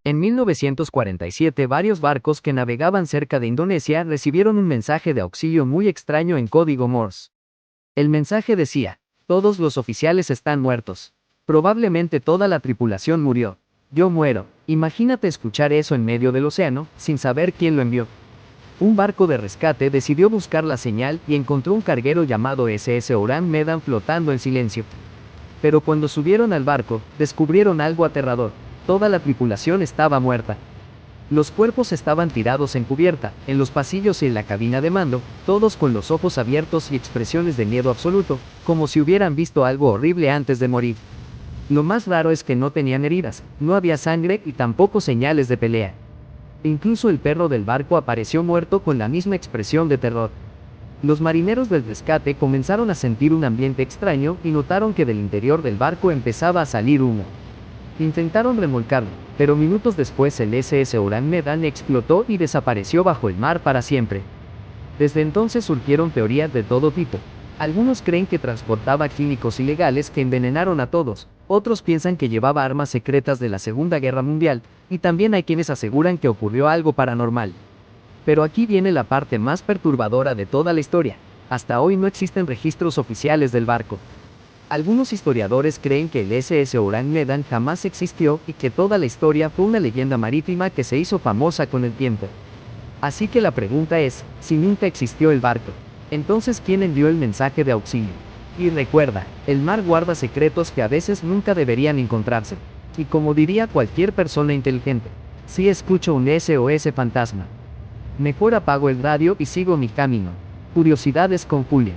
En 1947 varios barcos que navegaban cerca de Indonesia recibieron un mensaje de auxilio muy extraño en código Morse. El mensaje decía: todos los oficiales están muertos. Probablemente toda la tripulación murió. Yo muero. Imagínate escuchar eso en medio del océano, sin saber quién lo envió. Un barco de rescate decidió buscar la señal y encontró un carguero llamado SS Oran Medan flotando en silencio. Pero cuando subieron al barco, descubrieron algo aterrador. Toda la tripulación estaba muerta. Los cuerpos estaban tirados en cubierta, en los pasillos y en la cabina de mando, todos con los ojos abiertos y expresiones de miedo absoluto, como si hubieran visto algo horrible antes de morir. Lo más raro es que no tenían heridas, no había sangre y tampoco señales de pelea. Incluso el perro del barco apareció muerto con la misma expresión de terror. Los marineros del rescate comenzaron a sentir un ambiente extraño y notaron que del interior del barco empezaba a salir humo. Intentaron remolcarlo, pero minutos después el SS Oran Medan explotó y desapareció bajo el mar para siempre. Desde entonces surgieron teorías de todo tipo. Algunos creen que transportaba químicos ilegales que envenenaron a todos, otros piensan que llevaba armas secretas de la Segunda Guerra Mundial, y también hay quienes aseguran que ocurrió algo paranormal. Pero aquí viene la parte más perturbadora de toda la historia. Hasta hoy no existen registros oficiales del barco. Algunos historiadores creen que el SS Oran Medan jamás existió y que toda la historia fue una leyenda marítima que se hizo famosa con el tiempo. Así que la pregunta es, si nunca existió el barco, entonces ¿quién envió el mensaje de auxilio? Y recuerda, el mar guarda secretos que a veces nunca deberían encontrarse. Y como diría cualquier persona inteligente, si escucho un SOS fantasma, mejor apago el radio y sigo mi camino. Curiosidades con Julia.